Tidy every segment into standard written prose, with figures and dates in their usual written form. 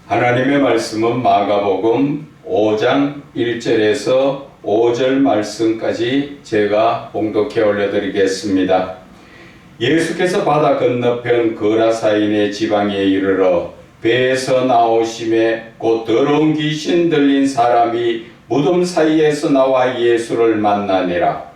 하나님의 말씀은 마가복음 5장 1절에서 5절 말씀까지 제가 봉독해 올려드리겠습니다. 예수께서 바다 건너편 거라사인의 지방에 이르러 배에서 나오심에 곧 더러운 귀신 들린 사람이 무덤 사이에서 나와 예수를 만나니라.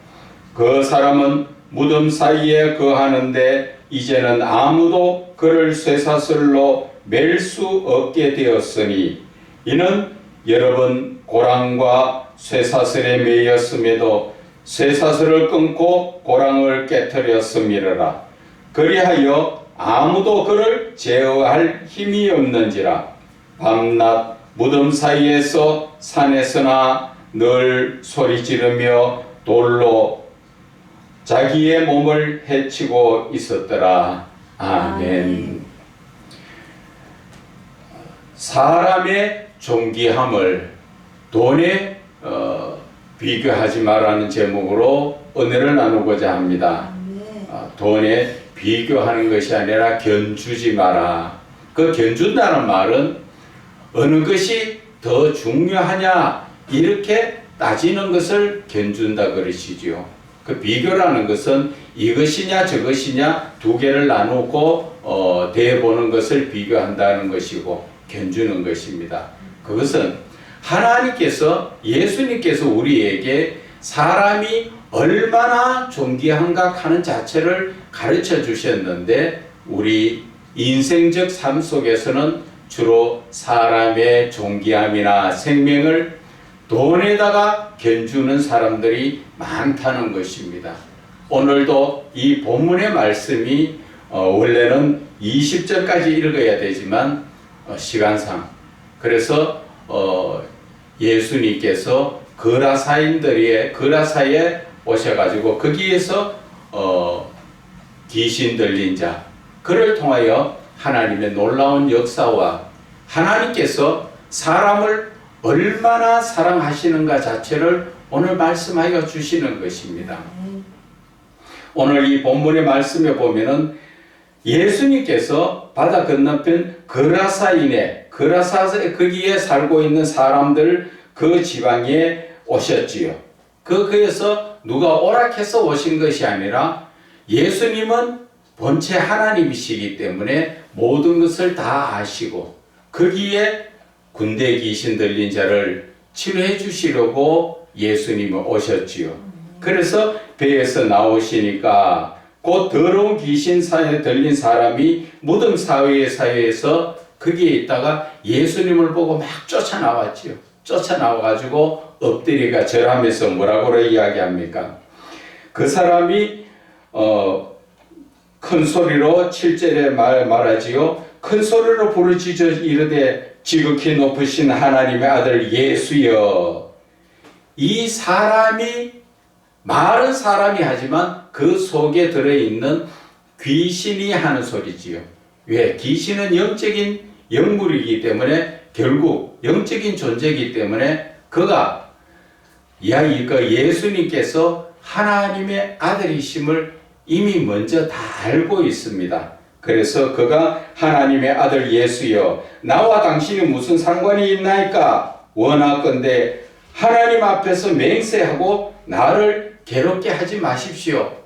그 사람은 무덤 사이에 거하는데 이제는 아무도 그를 쇠사슬로 맬 수 없게 되었으니 이는 여러 번 고랑과 쇠사슬에 매였음에도 쇠사슬을 끊고 고랑을 깨뜨렸음이라. 그리하여 아무도 그를 제어할 힘이 없는지라. 밤낮 무덤 사이에서 산에서나 늘 소리 지르며 돌로 자기의 몸을 해치고 있었더라. 아멘. 사람의 존귀함을 돈에 비교하지 마라는 제목으로 은혜를 나누고자 합니다. 돈에 비교하는 것이 아니라 견주지 마라. 그 견준다는 말은 어느 것이 더 중요하냐 이렇게 따지는 것을 견준다 그러시지요. 그 비교라는 것은 이것이냐 저것이냐 두 개를 나누고 대보는 것을 비교한다는 것이고 견주는 것입니다. 그것은 하나님께서 예수님께서 우리에게 사람이 얼마나 존귀한가 하는 자체를 가르쳐 주셨는데 우리 인생적 삶 속에서는 주로 사람의 존귀함이나 생명을 돈에다가 견주는 사람들이 많다는 것입니다. 오늘도 이 본문의 말씀이 원래는 20절까지 읽어야 되지만 시간상 그래서 예수님께서 거라사에 오셔가지고 거기에서 귀신 들린 자 그를 통하여 하나님의 놀라운 역사와 하나님께서 사람을 얼마나 사랑하시는가 자체를 오늘 말씀하여 주시는 것입니다. 오늘 이 본문의 말씀에 보면은 예수님께서 바다 건너편 거라사인에 거기에 살고 있는 사람들 그 지방에 오셨지요. 거기에서 누가 오락해서 오신 것이 아니라 예수님은 본체 하나님이시기 때문에 모든 것을 다 아시고 거기에 군대 귀신 들린 자를 치료해 주시려고 예수님은 오셨지요. 그래서 배에서 나오시니까 곧 더러운 귀신 사이에 들린 사람이 무덤 사이에서 거기에 있다가 예수님을 보고 막 쫓아나왔지요. 쫓아나와가지고 엎드리가 절하면서 뭐라고 이야기합니까? 그 사람이 큰 소리로 7절에 말하지요. 큰 소리로 부르짖어 이르되 지극히 높으신 하나님의 아들 예수여. 이 사람이 말은 사람이 하지만 그 속에 들어있는 귀신이 하는 소리지요. 왜? 귀신은 영적인 영물이기 때문에 결국 영적인 존재이기 때문에 그가 예수님께서 하나님의 아들이심을 이미 먼저 다 알고 있습니다. 그래서 그가 하나님의 아들 예수여 나와 당신이 무슨 상관이 있나이까? 원하건대 하나님 앞에서 맹세하고 나를 괴롭게 하지 마십시오.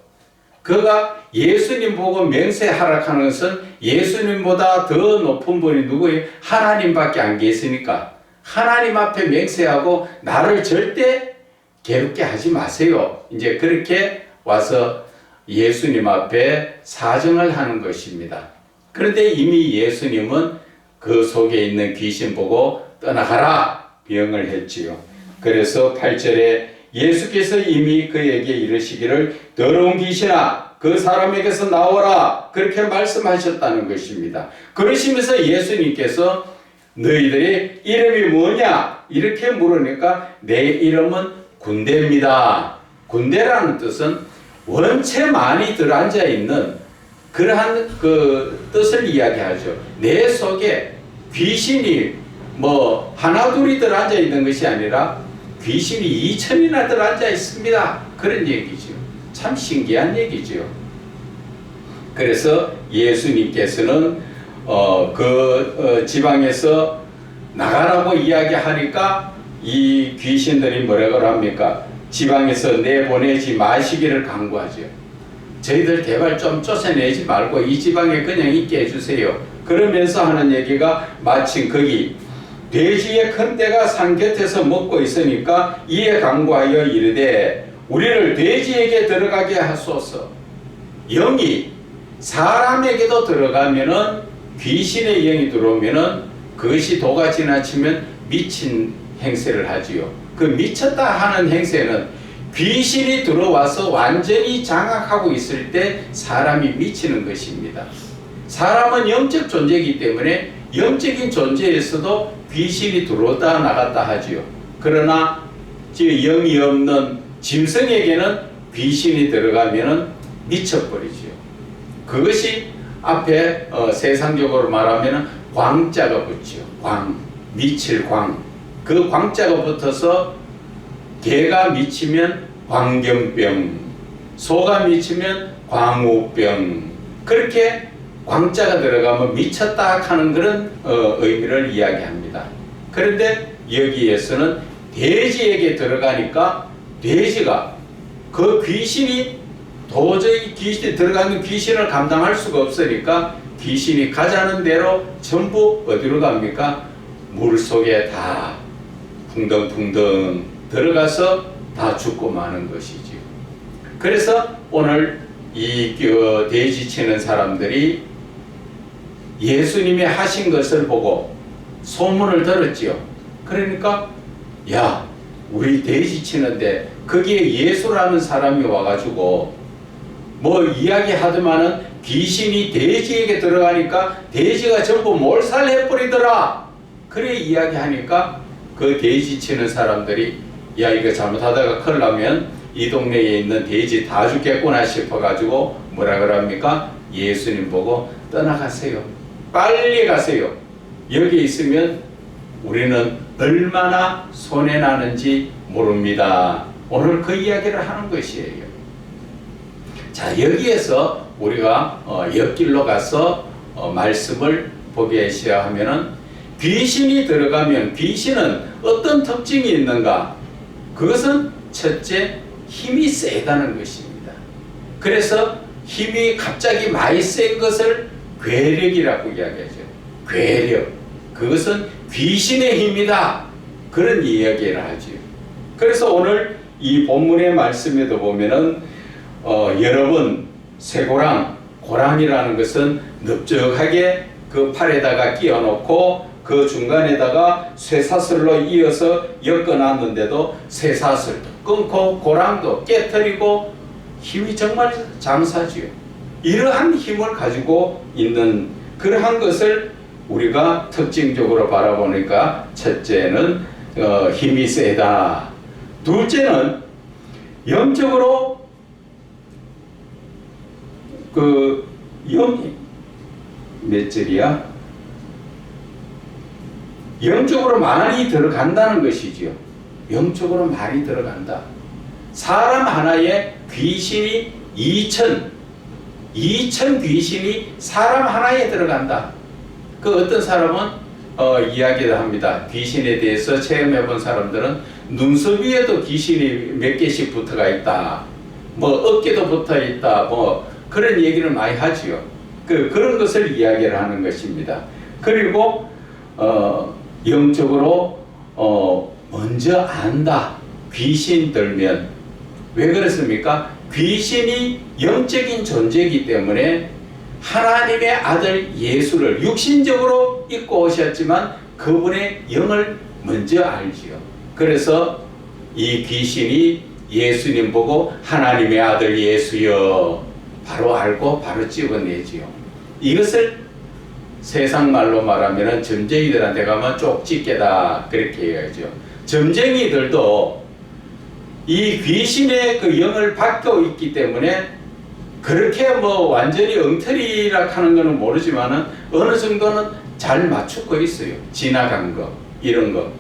그가 예수님 보고 맹세하라 하는 것은 예수님보다 더 높은 분이 누구예요? 하나님밖에 안 계시니까 하나님 앞에 맹세하고 나를 절대 괴롭게 하지 마세요. 이제 그렇게 와서 예수님 앞에 사정을 하는 것입니다. 그런데 이미 예수님은 그 속에 있는 귀신 보고 떠나가라 명을 했지요. 그래서 8절에 예수께서 이미 그에게 이르시기를 더러운 귀신아 그 사람에게서 나오라 그렇게 말씀하셨다는 것입니다. 그러시면서 예수님께서 너희들의 이름이 뭐냐 이렇게 물으니까 내 이름은 군대입니다. 군대라는 뜻은 원체 많이 들어앉아 있는 그러한 그 뜻을 이야기하죠. 내 속에 귀신이 뭐 하나 둘이 들어앉아 있는 것이 아니라 귀신이 2000이나 들어앉아 있습니다. 그런 얘기죠. 참 신기한 얘기죠. 그래서 예수님께서는 지방에서 나가라고 이야기하니까 이 귀신들이 뭐라고 합니까? 지방에서 내보내지 마시기를 강구하죠. 저희들 제발 좀 쫓아내지 말고 이 지방에 그냥 있게 해주세요. 그러면서 하는 얘기가 마침 거기 돼지의 큰 떼가 산 곁에서 먹고 있으니까 이에 강구하여 이르되 우리를 돼지에게 들어가게 하소서. 영이 사람에게도 들어가면은 귀신의 영이 들어오면은 그것이 도가 지나치면 미친 행세를 하지요. 그 미쳤다 하는 행세는 귀신이 들어와서 완전히 장악하고 있을 때 사람이 미치는 것입니다. 사람은 영적 존재이기 때문에 영적인 존재에서도 귀신이 들어왔다 나갔다 하지요. 그러나 영이 없는 짐승에게는 귀신이 들어가면은 미쳐버리지요. 그것이 앞에 세상적으로 말하면은 광자가 붙지요. 광, 미칠 광. 그 광자가 붙어서 개가 미치면 광견병, 소가 미치면 광우병. 그렇게 광자가 들어가면 미쳤다 하는 그런 의미를 이야기합니다. 그런데 여기에서는 돼지에게 들어가니까 돼지가 그 귀신이 도저히 귀신이 들어가는 귀신을 감당할 수가 없으니까 귀신이 가자는 대로 전부 어디로 갑니까? 물 속에 다 풍덩풍덩 들어가서 다 죽고 마는 것이지요. 그래서 오늘 이 돼지 치는 사람들이 예수님이 하신 것을 보고 소문을 들었지요. 그러니까 야, 우리 돼지 치는데 거기에 예수라는 사람이 와가지고 뭐 이야기하더만은 귀신이 돼지에게 들어가니까 돼지가 전부 몰살해버리더라. 그래 이야기하니까 그 돼지 치는 사람들이 야, 이거 잘못하다가 큰일 나면 이 동네에 있는 돼지 다 죽겠구나 싶어가지고 뭐라 그럽니까? 예수님 보고 떠나가세요. 빨리 가세요. 여기 있으면 우리는 얼마나 손해나는지 모릅니다. 오늘 그 이야기를 하는 것이에요. 자, 여기에서 우리가 옆길로 가서 말씀을 보게 시작하면은 귀신이 들어가면 귀신은 어떤 특징이 있는가? 그것은 첫째, 힘이 세다는 것입니다. 그래서 힘이 갑자기 많이 센 것을 괴력이라고 이야기하죠. 괴력. 그것은 귀신의 힘이다. 그런 이야기를 하죠. 그래서 오늘 이 본문의 말씀에도 보면은 여러 번 쇠고랑, 고랑이라는 것은 넓적하게 그 팔에다가 끼워놓고 그 중간에다가 쇠사슬로 이어서 엮어놨는데도 쇠사슬도 끊고 고랑도 깨뜨리고 힘이 정말 장사지요. 이러한 힘을 가지고 있는 그러한 것을 우리가 특징적으로 바라보니까 첫째는 힘이 세다. 둘째는 영적으로 몇 절이야? 영적으로 많이 들어간다는 것이지요. 영적으로 많이 들어간다. 사람 하나에 귀신이 2천 귀신이 사람 하나에 들어간다. 그 어떤 사람은 이야기를 합니다. 귀신에 대해서 체험해 본 사람들은 눈썹 위에도 귀신이 몇 개씩 붙어가 있다. 뭐 어깨도 붙어 있다. 뭐 그런 얘기를 많이 하지요. 그런 것을 이야기를 하는 것입니다. 그리고 영적으로 먼저 안다. 귀신 들면 왜 그렇습니까? 귀신이 영적인 존재이기 때문에 하나님의 아들 예수를 육신적으로 입고 오셨지만 그분의 영을 먼저 알지요. 그래서 이 귀신이 예수님 보고 하나님의 아들 예수여 바로 알고 바로 집어내지요. 이것을 세상 말로 말하면 점쟁이들한테 가면 쪽집게다 그렇게 해야죠. 점쟁이들도 이 귀신의 그 영을 받고 있기 때문에 그렇게 뭐 완전히 엉터리라 하는 거는 모르지만은 어느 정도는 잘 맞추고 있어요. 지나간 거, 이런 거.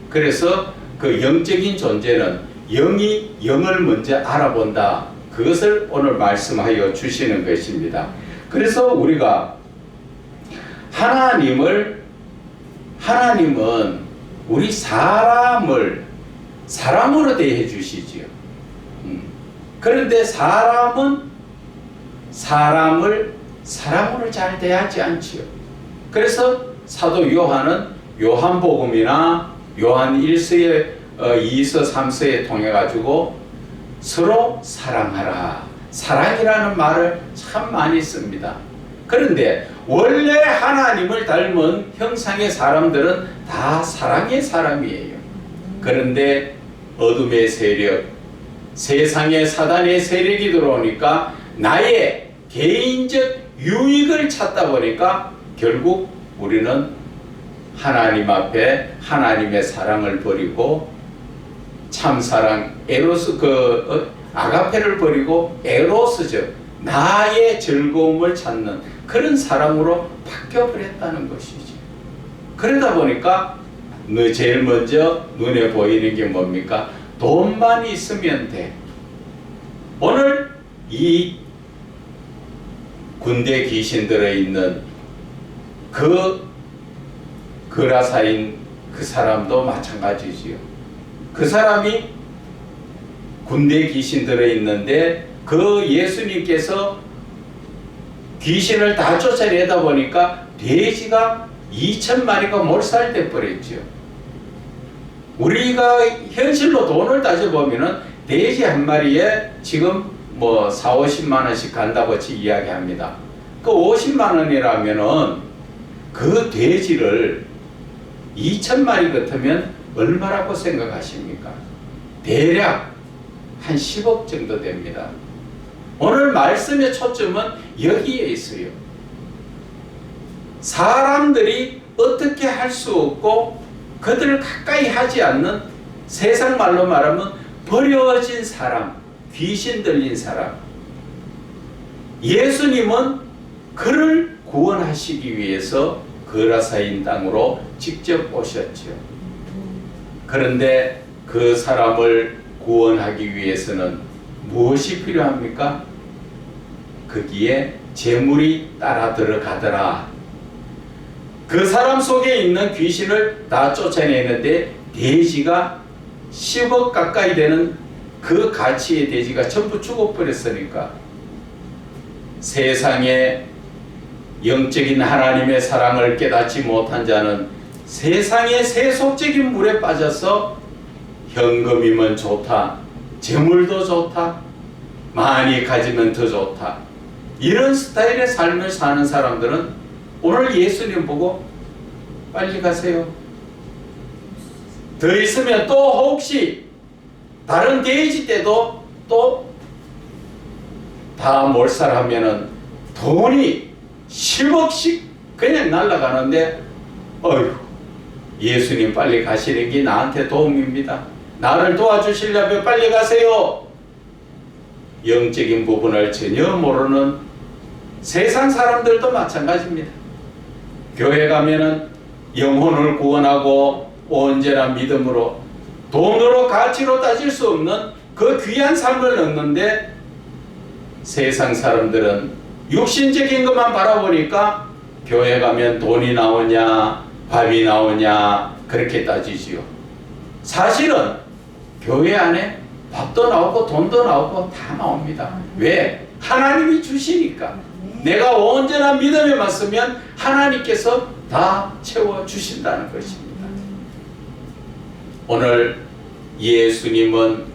그래서 그 영적인 존재는 영이 영을 먼저 알아본다. 그것을 오늘 말씀하여 주시는 것입니다. 그래서 우리가 하나님을 하나님은 우리 사람을 사람으로 대해 주시지요. 그런데 사람은 사람을 사람으로 잘 대하지 않지요. 그래서 사도 요한은 요한복음이나 요한 1서에 2서 3서에 통해 가지고 서로 사랑하라, 사랑이라는 말을 참 많이 씁니다. 그런데 원래 하나님을 닮은 형상의 사람들은 다 사랑의 사람이에요. 그런데 어둠의 세력, 세상의 사단의 세력이 들어오니까 나의 개인적 유익을 찾다 보니까 결국 우리는 하나님 앞에 하나님의 사랑을 버리고 참사랑 에로스 아가페를 버리고 에로스적 나의 즐거움을 찾는 그런 사랑으로 바뀌어 버렸다는 것이지. 그러다 보니까 제일 먼저 눈에 보이는 게 뭡니까? 돈만 있으면 돼. 오늘 이 군대 귀신 들어있는 그 그라사인 그 사람도 마찬가지지요. 그 사람이 군대 귀신 들어있는데 그 예수님께서 귀신을 다 쫓아내다 보니까 돼지가 2,000마리가 몰살돼 버렸죠. 우리가 현실로 돈을 따져보면은 돼지 한 마리에 지금 뭐 4, 50만 원씩 간다고 이야기합니다. 그 50만 원이라면은 그 돼지를 2,000마리 같으면 얼마라고 생각하십니까? 대략 한 10억 정도 됩니다. 오늘 말씀의 초점은 여기에 있어요. 사람들이 어떻게 할 수 없고 그들을 가까이 하지 않는, 세상 말로 말하면 버려진 사람, 귀신 들린 사람. 예수님은 그를 구원하시기 위해서 그라사인 땅으로 직접 오셨죠. 그런데 그 사람을 구원하기 위해서는 무엇이 필요합니까? 거기에 재물이 따라 들어가더라. 그 사람 속에 있는 귀신을 다 쫓아내는데 돼지가 10억 가까이 되는 그 가치의 돼지가 전부 죽어버렸으니까 세상에 영적인 하나님의 사랑을 깨닫지 못한 자는 세상의 세속적인 물에 빠져서 현금이면 좋다, 재물도 좋다, 많이 가지면 더 좋다, 이런 스타일의 삶을 사는 사람들은 오늘 예수님 보고 빨리 가세요. 더 있으면 또 혹시 다른 돼지 때도 또 다 몰살하면은 돈이 10억씩 그냥 날아가는데 어휴, 예수님 빨리 가시는 게 나한테 도움입니다. 나를 도와주시려면 빨리 가세요. 영적인 부분을 전혀 모르는 세상 사람들도 마찬가지입니다. 교회 가면은 영혼을 구원하고 온전한 믿음으로 돈으로 가치로 따질 수 없는 그 귀한 삶을 얻는데 세상 사람들은 육신적인 것만 바라보니까 교회 가면 돈이 나오냐 밥이 나오냐 그렇게 따지지요. 사실은 교회 안에 밥도 나오고 돈도 나오고 다 나옵니다. 왜? 하나님이 주시니까. 내가 온전한 믿음에 맞으면 하나님께서 다 채워주신다는 것입니다. 오늘 예수님은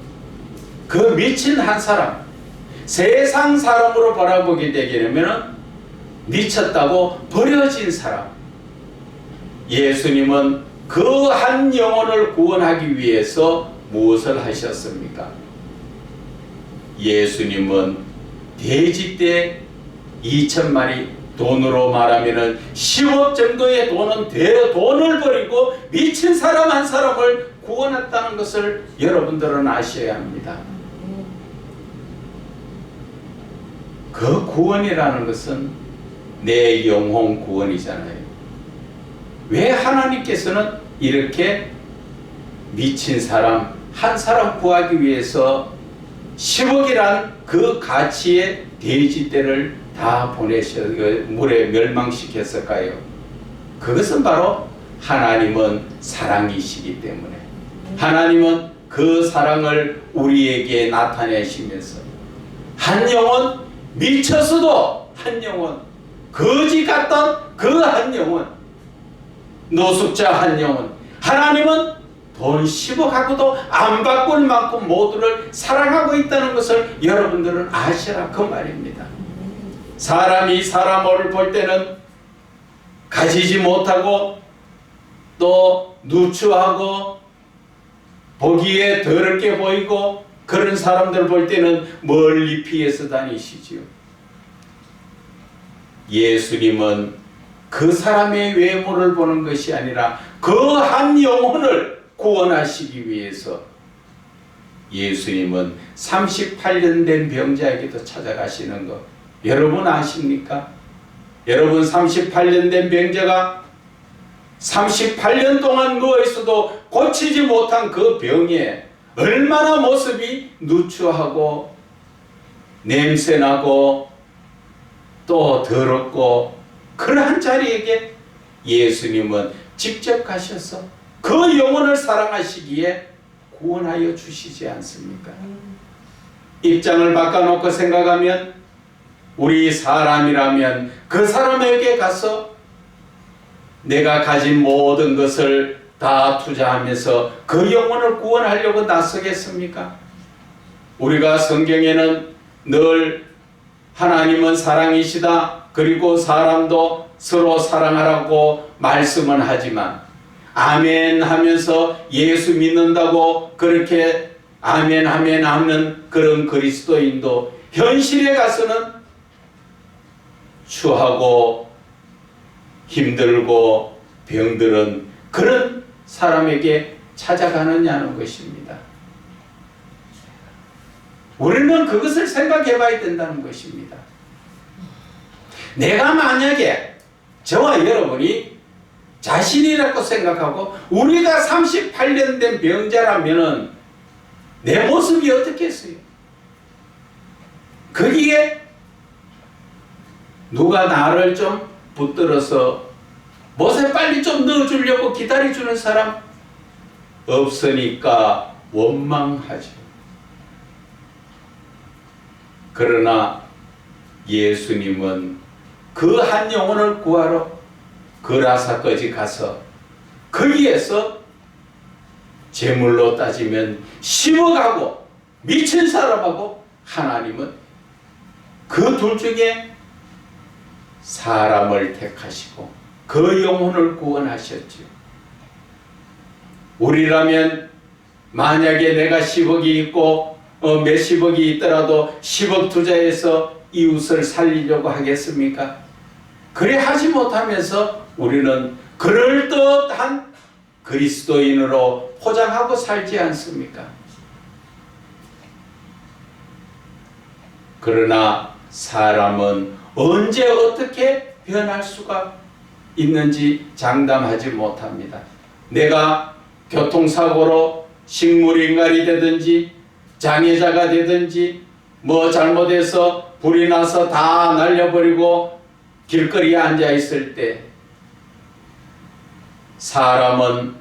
그 미친 한 사람, 세상 사람으로 바라보게 되게 되면 미쳤다고 버려진 사람, 예수님은 그 한 영혼을 구원하기 위해서 무엇을 하셨습니까? 예수님은 돼지떼 2,000마리, 돈으로 말하면 10억 정도의 돈을 버리고 미친 사람 한 사람을 구원했다는 것을 여러분들은 아셔야 합니다. 그 구원이라는 것은 내 영혼 구원이잖아요. 왜 하나님께서는 이렇게 미친 사람 한 사람 구하기 위해서 10억이란 그 가치의 돼지떼를 다 물에 멸망시켰을까요? 그것은 바로 하나님은 사랑이시기 때문에 하나님은 그 사랑을 우리에게 나타내시면서 한 영혼, 미쳐서도 한 영혼, 거지 같던 그 한 영혼, 노숙자 한 영혼, 하나님은 돈 10억하고도 안 바꿀 만큼 모두를 사랑하고 있다는 것을 여러분들은 아시라 그 말입니다. 사람이 사람을 볼 때는 가지지 못하고 또 누추하고 보기에 더럽게 보이고 그런 사람들 볼 때는 멀리 피해서 다니시지요. 예수님은 그 사람의 외모를 보는 것이 아니라 그 한 영혼을 구원하시기 위해서 예수님은 38년 된 병자에게도 찾아가시는 것 여러분 아십니까? 여러분 38년 된 병자가 38년 동안 누워있어도 고치지 못한 그 병에 얼마나 모습이 누추하고 냄새나고 또 더럽고 그러한 자리에게 예수님은 직접 가셔서 그 영혼을 사랑하시기에 구원하여 주시지 않습니까? 입장을 바꿔놓고 생각하면 우리 사람이라면 그 사람에게 가서 내가 가진 모든 것을 다 투자하면서 그 영혼을 구원하려고 나서겠습니까? 우리가 성경에는 늘 하나님은 사랑이시다. 그리고 사람도 서로 사랑하라고 말씀은 하지만 아멘 하면서 예수 믿는다고 그렇게 아멘 아멘 하는 그런 그리스도인도 현실에 가서는 추하고 힘들고 병들은 그런 사람에게 찾아가느냐는 것입니다. 우리는 그것을 생각해 봐야 된다는 것입니다. 내가 만약에 저와 여러분이 자신이라고 생각하고 우리가 38년 된 병자라면은 내 모습이 어떻겠어요? 거기에 누가 나를 좀 붙들어서 못에 빨리 좀 넣어주려고 기다려주는 사람 없으니까 원망하죠. 그러나 예수님은 그 한 영혼을 구하러 그라사까지 가서 거기에서 제물로 따지면 10억하고 미친 사람하고 하나님은 그 둘 중에 사람을 택하시고 그 영혼을 구원하셨죠. 우리라면 만약에 내가 10억이 있고 몇십억이 있더라도 10억 투자해서 이웃을 살리려고 하겠습니까? 그래 하지 못하면서 우리는 그럴듯한 그리스도인으로 포장하고 살지 않습니까? 그러나 사람은 언제 어떻게 변할 수가 있는지 장담하지 못합니다. 내가 교통사고로 식물인간이 되든지 장애자가 되든지 뭐 잘못해서 불이 나서 다 날려버리고 길거리에 앉아 있을 때 사람은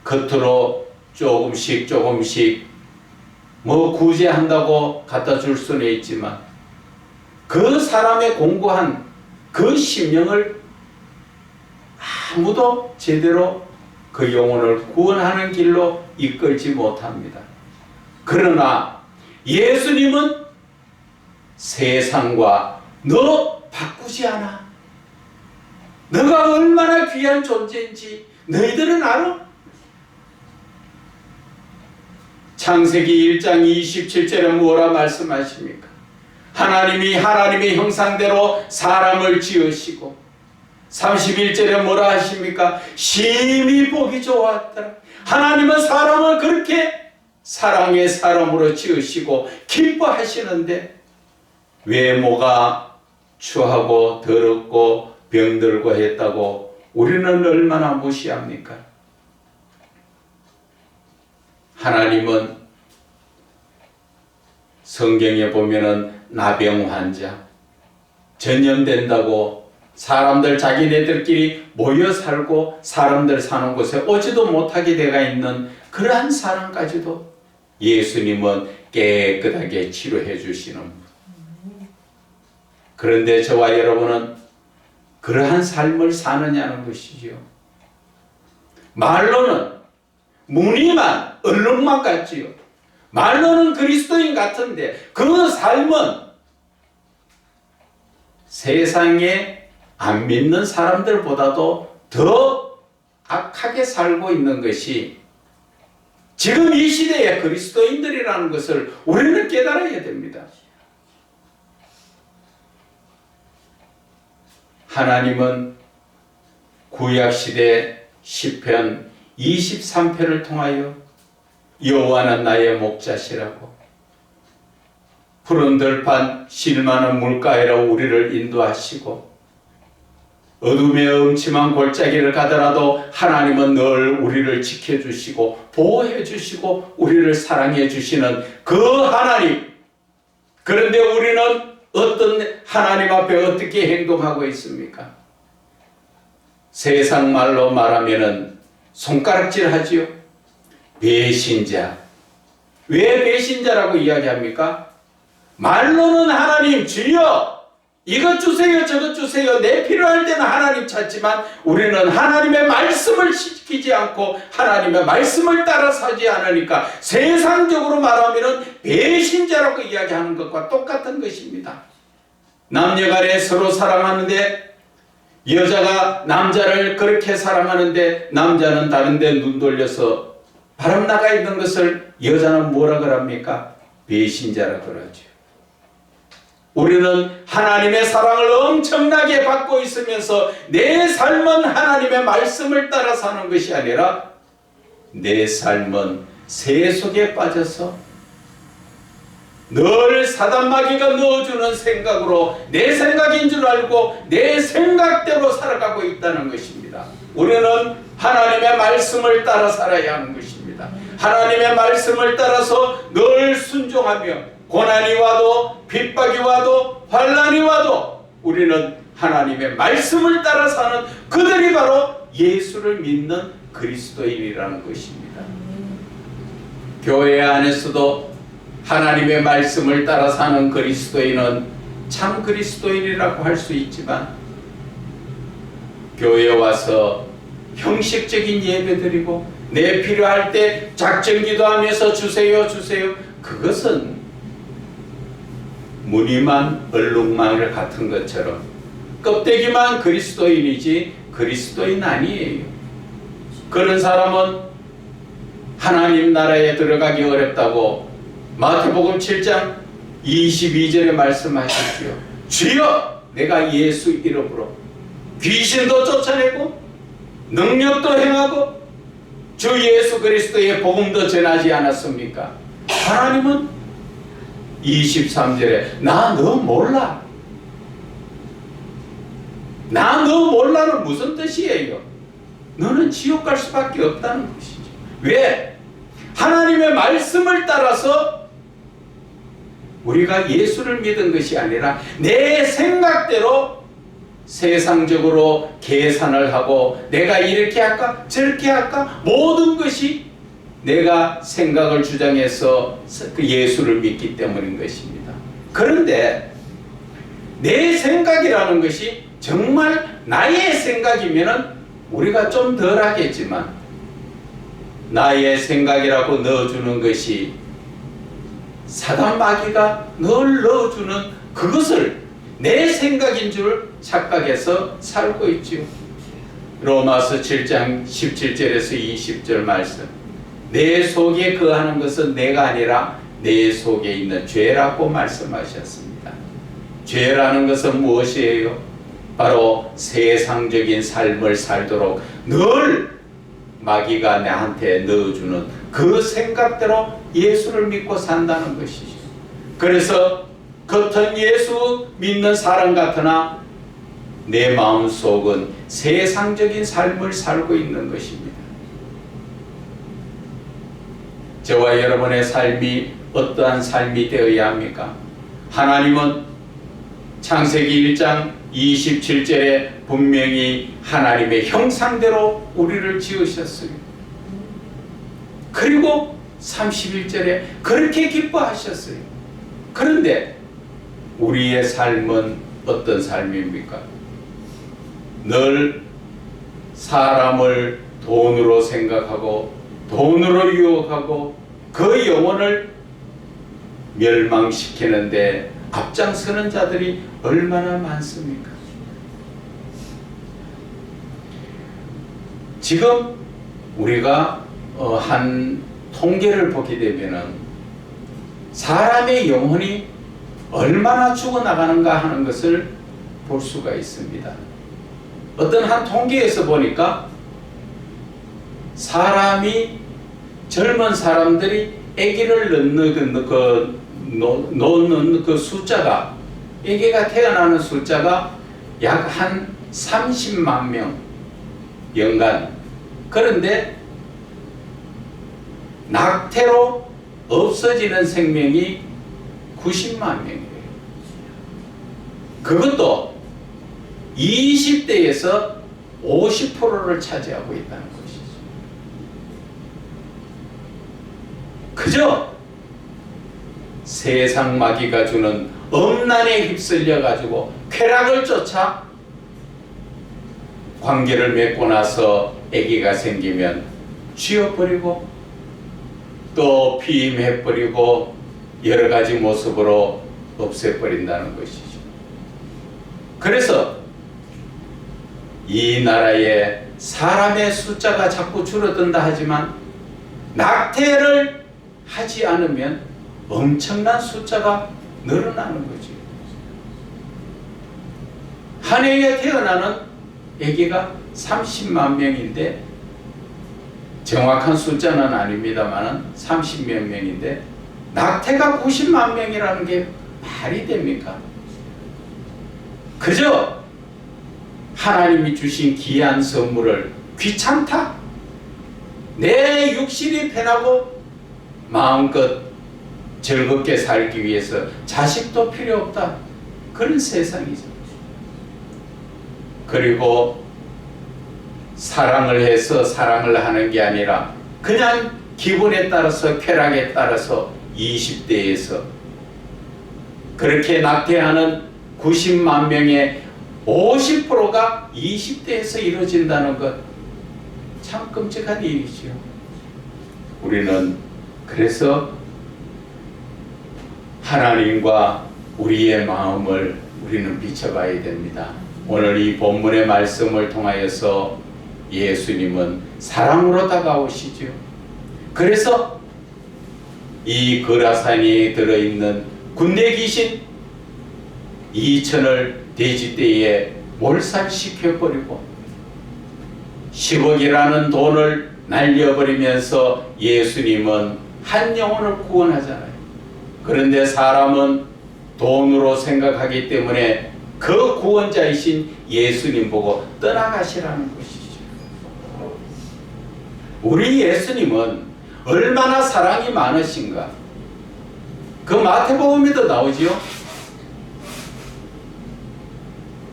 겉으로 조금씩 뭐 구제한다고 갖다 줄 수는 있지만 그 사람의 공고한 그 심령을 아무도 제대로 그 영혼을 구원하는 길로 이끌지 못합니다. 그러나 예수님은 세상과 너 바꾸지 않아. 너가 얼마나 귀한 존재인지 너희들은 알아? 창세기 1장 27절에 뭐라 말씀하십니까? 하나님이 하나님의 형상대로 사람을 지으시고 31절에 뭐라 하십니까? 심히 보기 좋았더라. 하나님은 사람을 그렇게 사랑의 사람으로 지으시고 기뻐하시는데 외모가 추하고 더럽고 병들고 했다고 우리는 얼마나 무시합니까? 하나님은 성경에 보면은 나병 환자, 전염된다고 사람들 자기네들끼리 모여 살고 사람들 사는 곳에 오지도 못하게 되어 있는 그러한 사람까지도 예수님은 깨끗하게 치료해 주시는 분. 그런데 저와 여러분은 그러한 삶을 사느냐는 것이죠. 말로는 무늬만 얼룩말 같지요. 말로는 그리스도인 같은데 그 삶은 세상에 안 믿는 사람들보다도 더 악하게 살고 있는 것이 지금 이 시대의 그리스도인들이라는 것을 우리는 깨달아야 됩니다. 하나님은 구약시대 시편 23편을 통하여 여호와는 나의 목자시라고 푸른 들판 쉴만한 물가에로 우리를 인도하시고 어둠의 음침한 골짜기를 가더라도 하나님은 늘 우리를 지켜주시고 보호해주시고 우리를 사랑해주시는 그 하나님. 그런데 우리는 어떤 하나님 앞에 어떻게 행동하고 있습니까? 세상 말로 말하면은 손가락질 하지요. 배신자. 왜 배신자라고 이야기합니까? 말로는 하나님 주여 이것 주세요 저것 주세요 내 필요할 때는 하나님 찾지만 우리는 하나님의 말씀을 지키지 않고 하나님의 말씀을 따라 사지 않으니까 세상적으로 말하면 배신자라고 이야기하는 것과 똑같은 것입니다. 남녀간에 서로 사랑하는데 여자가 남자를 그렇게 사랑하는데 남자는 다른 데 눈 돌려서 바람 나가 있는 것을 여자는 뭐라 그럽니까? 배신자라 그러죠. 우리는 하나님의 사랑을 엄청나게 받고 있으면서 내 삶은 하나님의 말씀을 따라 사는 것이 아니라 내 삶은 새 속에 빠져서 늘 사단마귀가 넣어주는 생각으로 내 생각인 줄 알고 내 생각대로 살아가고 있다는 것입니다. 우리는 하나님의 말씀을 따라 살아야 하는 것입니다. 하나님의 말씀을 따라서 늘 순종하며 고난이 와도 핍박이 와도 환난이 와도 우리는 하나님의 말씀을 따라 사는 그들이 바로 예수를 믿는 그리스도인이라는 것입니다. 교회 안에서도 하나님의 말씀을 따라 사는 그리스도인은 참 그리스도인이라고 할 수 있지만 교회에 와서 형식적인 예배드리고 내 필요할 때 작정기도하면서 주세요 주세요 그것은 무늬만 얼룩말 같은 것처럼 껍데기만 그리스도인이지 그리스도인 아니에요. 그런 사람은 하나님 나라에 들어가기 어렵다고 마태복음 7장 22절에 말씀하시죠. 주여 내가 예수 이름으로 귀신도 쫓아내고 능력도 행하고 주 예수 그리스도의 복음도 전하지 않았습니까? 하나님은 23절에 나 너 몰라. 나 너 몰라는 무슨 뜻이에요? 너는 지옥 갈 수밖에 없다는 것이죠. 왜? 하나님의 말씀을 따라서 우리가 예수를 믿은 것이 아니라 내 생각대로 세상적으로 계산을 하고 내가 이렇게 할까 저렇게 할까 모든 것이 내가 생각을 주장해서 그 예수를 믿기 때문인 것입니다. 그런데 내 생각이라는 것이 정말 나의 생각이면 우리가 좀 덜 하겠지만 나의 생각이라고 넣어주는 것이 사단 마귀가 늘 넣어주는 그것을 내 생각인 줄 착각해서 살고 있지요. 로마서 7장 17절에서 20절 말씀 내 속에 거하는 것은 내가 아니라 내 속에 있는 죄라고 말씀하셨습니다. 죄라는 것은 무엇이에요? 바로 세상적인 삶을 살도록 늘 마귀가 나한테 넣어주는 그 생각대로 예수를 믿고 산다는 것이죠. 그래서 겉은 예수 믿는 사람 같으나 내 마음속은 세상적인 삶을 살고 있는 것입니다. 저와 여러분의 삶이 어떠한 삶이 되어야 합니까? 하나님은 창세기 1장 27절에 분명히 하나님의 형상대로 우리를 지으셨어요. 그리고 31절에 그렇게 기뻐하셨어요. 그런데 우리의 삶은 어떤 삶입니까? 늘 사람을 돈으로 생각하고 돈으로 유혹하고 그 영혼을 멸망시키는데 앞장서는 자들이 얼마나 많습니까? 지금 우리가 한 통계를 보게 되면은 사람의 영혼이 얼마나 죽어나가는가 하는 것을 볼 수가 있습니다. 어떤 한 통계에서 보니까 젊은 사람들이 아기를 놓는 그 숫자가, 아기가 태어나는 숫자가 약 한 30만 명 연간. 그런데 낙태로 없어지는 생명이 90만 명이에요. 그것도 20대에서 50%를 차지하고 있다는 것이죠. 그저 세상 마귀가 주는 엄난에 휩쓸려 가지고 쾌락을 쫓아 관계를 맺고 나서 아기가 생기면 쥐어버리고 또 피임해버리고 여러 가지 모습으로 없애버린다는 것이죠. 그래서 이 나라에 사람의 숫자가 자꾸 줄어든다 하지만 낙태를 하지 않으면 엄청난 숫자가 늘어나는 거죠. 한 해에 태어나는 아기가 30만 명인데, 정확한 숫자는 아닙니다만 30몇 명인데 낙태가 90만 명이라는 게 말이 됩니까? 그저 하나님이 주신 귀한 선물을 귀찮다? 내 육신이 편하고 마음껏 즐겁게 살기 위해서 자식도 필요 없다. 그런 세상이죠. 그리고 사랑을 해서 사랑을 하는 게 아니라 그냥 기분에 따라서 쾌락에 따라서 20대에서 그렇게 낙태하는 90만 명의 50%가 20대에서 이루어진다는 것, 참 끔찍한 일이죠. 우리는 그래서 하나님과 우리의 마음을 우리는 비춰봐야 됩니다. 오늘 이 본문의 말씀을 통하여서 예수님은 사랑으로 다가오시죠. 그래서 이 거라산에 들어있는 군대 귀신 2천을 돼지떼에 몰살시켜버리고 10억이라는 돈을 날려버리면서 예수님은 한 영혼을 구원하잖아요. 그런데 사람은 돈으로 생각하기 때문에 그 구원자이신 예수님 보고 떠나가시라는 것이죠. 우리 예수님은 얼마나 사랑이 많으신가. 그 마태복음에도 나오지요.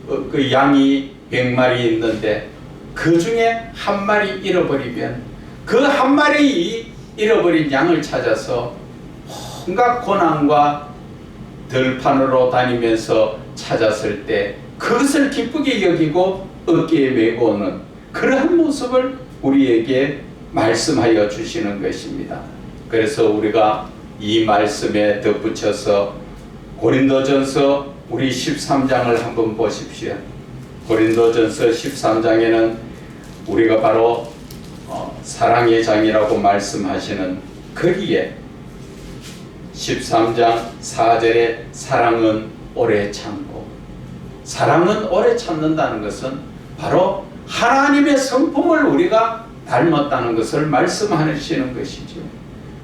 그 양이 100마리 있는데 그 중에 한 마리 잃어버리면 그 한 마리 잃어버린 양을 찾아서 온갖 고난과 들판으로 다니면서 찾았을 때 그것을 기쁘게 여기고 어깨에 메고 오는 그러한 모습을 우리에게 말씀하여 주시는 것입니다. 그래서 우리가 이 말씀에 덧붙여서 고린도전서 우리 13장을 한번 보십시오. 고린도전서 13장에는 우리가 바로 사랑의 장이라고 말씀하시는 거기에 13장 4절에 사랑은 오래 참고, 사랑은 오래 참는다는 것은 바로 하나님의 성품을 우리가 닮았다는 것을 말씀하시는 것이죠.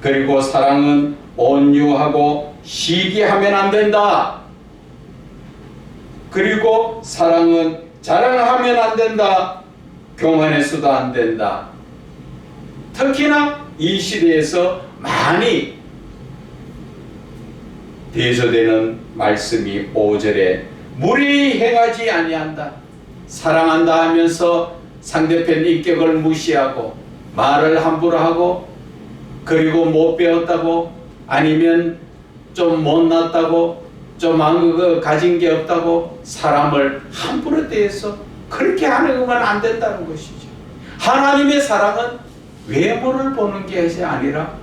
그리고 사랑은 온유하고 시기하면 안 된다. 그리고 사랑은 자랑하면 안 된다. 교만해서도 안 된다. 특히나 이 시대에서 많이 대조되는 말씀이 5절에 무례히 행하지 아니한다. 사랑한다 하면서 상대편 인격을 무시하고 말을 함부로 하고 그리고 못 배웠다고 아니면 좀 못났다고 좀 가진 게 없다고 사람을 함부로 대해서 그렇게 하는 건 안 된다는 것이죠. 하나님의 사랑은 외모를 보는 것이 아니라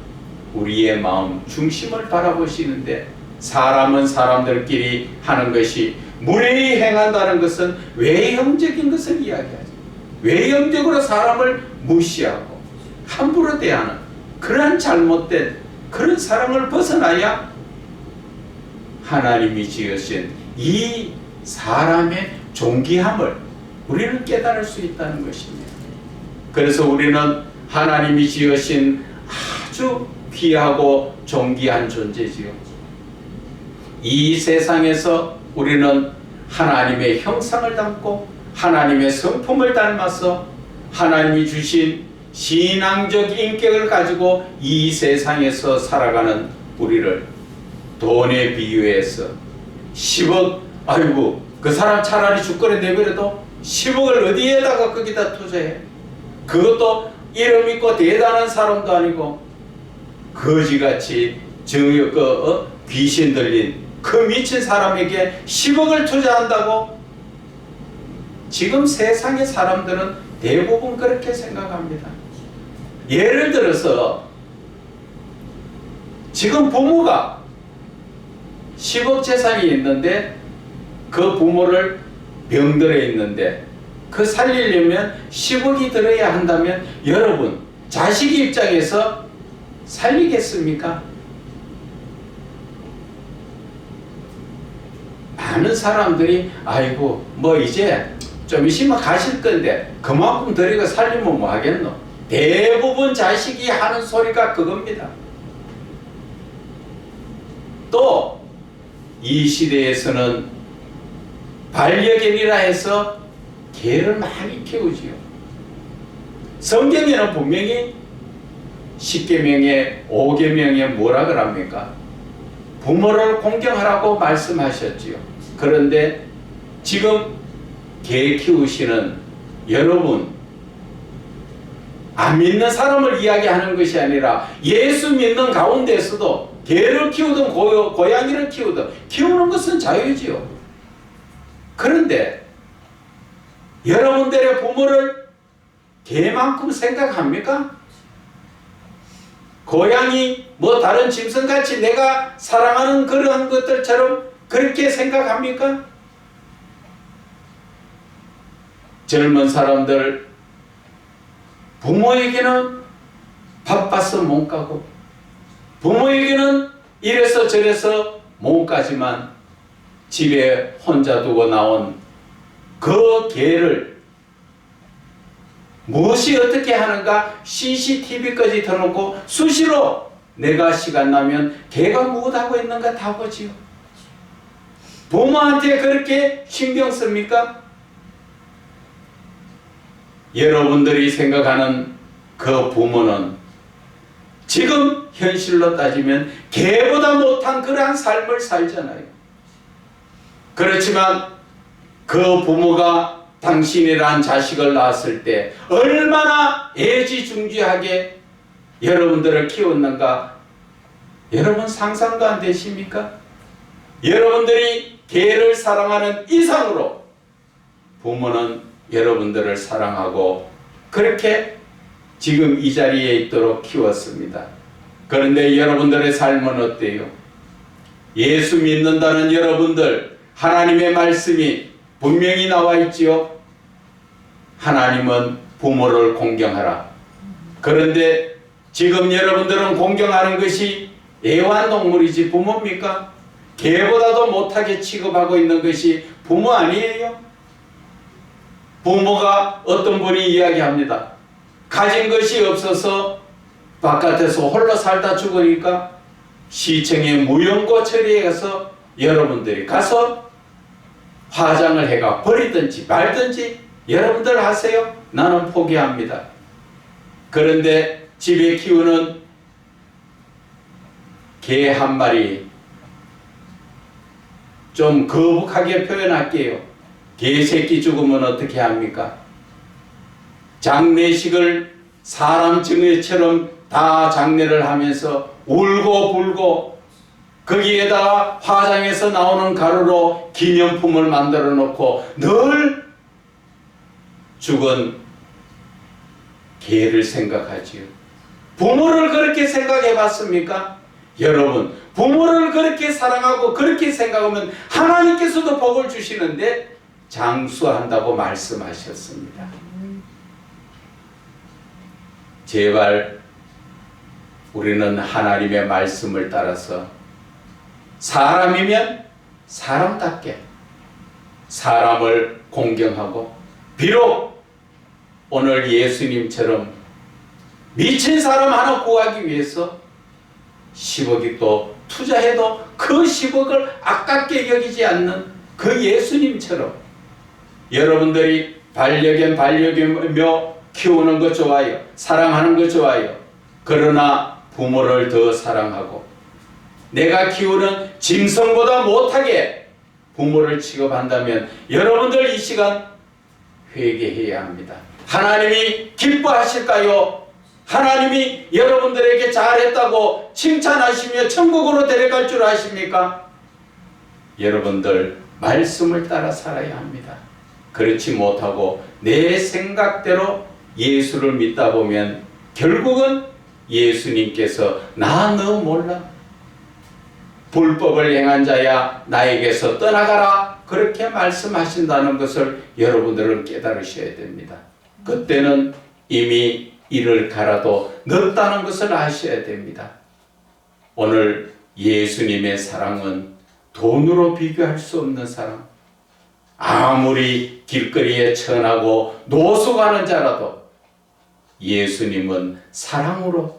우리의 마음 중심을 바라보시는데 사람은 사람들끼리 하는 것이 무례히 행한다는 것은 외형적인 것을 이야기하죠. 외형적으로 사람을 무시하고 함부로 대하는 그러한 잘못된 그런 사랑을 벗어나야 하나님이 지으신 이 사람의 존귀함을 우리는 깨달을 수 있다는 것입니다. 그래서 우리는 하나님이 지으신 아주 귀하고 존귀한 존재지요. 이 세상에서 우리는 하나님의 형상을 담고 하나님의 성품을 닮아서 하나님이 주신 신앙적 인격을 가지고 이 세상에서 살아가는 우리를 돈에 비유해서 10억, 아이고 그 사람 차라리 주권에 내버려도 10억을 어디에다가 거기다 투자해? 그것도 이름 있고 대단한 사람도 아니고 거지같이 귀신 들린 그 미친 사람에게 10억을 투자한다고? 지금 세상의 사람들은 대부분 그렇게 생각합니다. 예를 들어서 지금 부모가 10억 재산이 있는데 그 부모를 병들어 있는데 그 살리려면 10억이 들어야 한다면 여러분 자식 입장에서 살리겠습니까? 많은 사람들이 아이고 뭐 이제 좀 있으면 가실 건데 그만큼 드리고 살리면 뭐 하겠노? 대부분 자식이 하는 소리가 그겁니다. 또 이 시대에서는 반려견이라 해서 개를 많이 키우지요. 성경에는 분명히 10계명에 5계명에 뭐라 그럽니까? 부모를 공경하라고 말씀하셨지요. 그런데 지금 개 키우시는 여러분, 안 믿는 사람을 이야기하는 것이 아니라 예수 믿는 가운데서도 개를 키우든 고양이를 키우든 키우는 것은 자유지요. 그런데 여러분들의 부모를 개만큼 생각합니까? 고양이 뭐 다른 짐승같이 내가 사랑하는 그런 것들처럼 그렇게 생각합니까? 젊은 사람들 부모에게는 바빠서 못 가고 부모에게는 이래서 저래서 못 가지만 집에 혼자 두고 나온 그 개를 무엇이 어떻게 하는가 CCTV까지 켜놓고 수시로 내가 시간 나면 개가 무엇하고 있는가 다 보지요. 부모한테 그렇게 신경 씁니까? 여러분들이 생각하는 그 부모는 지금 현실로 따지면 개보다 못한 그러한 삶을 살잖아요. 그렇지만 그 부모가 당신이란 자식을 낳았을 때 얼마나 애지중지하게 여러분들을 키웠는가 여러분 상상도 안 되십니까? 여러분들이 개를 사랑하는 이상으로 부모는 여러분들을 사랑하고 그렇게 지금 이 자리에 있도록 키웠습니다. 그런데 여러분들의 삶은 어때요? 예수 믿는다는 여러분들 하나님의 말씀이 분명히 나와 있지요. 하나님은 부모를 공경하라. 그런데 지금 여러분들은 공경하는 것이 애완동물이지 부모입니까? 개보다도 못하게 취급하고 있는 것이 부모 아니에요? 부모가 어떤 분이 이야기합니다. 가진 것이 없어서 바깥에서 홀로 살다 죽으니까 시청에 무용고 처리에 가서 여러분들이 가서 화장을 해가 버리든지 말든지 여러분들 하세요. 나는 포기합니다. 그런데 집에 키우는 개 한 마리 좀 거북하게 표현할게요. 개새끼 죽으면 어떻게 합니까? 장례식을 사람 증여처럼 다 장례를 하면서 울고 불고 거기에다가 화장에서 나오는 가루로 기념품을 만들어 놓고 늘 죽은 개를 생각하지요. 부모를 그렇게 생각해 봤습니까? 여러분, 부모를 그렇게 사랑하고 그렇게 생각하면 하나님께서도 복을 주시는데 장수한다고 말씀하셨습니다. 제발 우리는 하나님의 말씀을 따라서 사람이면 사람답게 사람을 공경하고, 비록 오늘 예수님처럼 미친 사람 하나 구하기 위해서 10억이 또 투자해도 그 10억을 아깝게 여기지 않는 그 예수님처럼 여러분들이 반려견며 키우는 거 좋아요. 사랑하는 거 좋아요. 그러나 부모를 더 사랑하고 내가 키우는 짐승보다 못하게 부모를 취급한다면 여러분들 이 시간 회개해야 합니다. 하나님이 기뻐하실까요? 하나님이 여러분들에게 잘했다고 칭찬하시며 천국으로 데려갈 줄 아십니까? 여러분들 말씀을 따라 살아야 합니다. 그렇지 못하고 내 생각대로 예수를 믿다 보면 결국은 예수님께서 나 너 몰라, 불법을 행한 자야 나에게서 떠나가라, 그렇게 말씀하신다는 것을 여러분들은 깨달으셔야 됩니다. 그때는 이미 이를 갈아도 늦다는 것을 아셔야 됩니다. 오늘 예수님의 사랑은 돈으로 비교할 수 없는 사랑. 아무리 길거리에 천하고 노숙하는 자라도 예수님은 사랑으로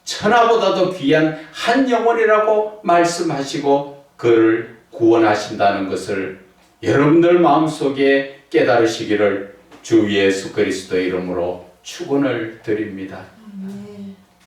천하보다도 귀한 한 영혼이라고 말씀하시고 그를 구원하신다는 것을 여러분들 마음속에 깨달으시기를 주 예수 그리스도 이름으로 축원을 드립니다.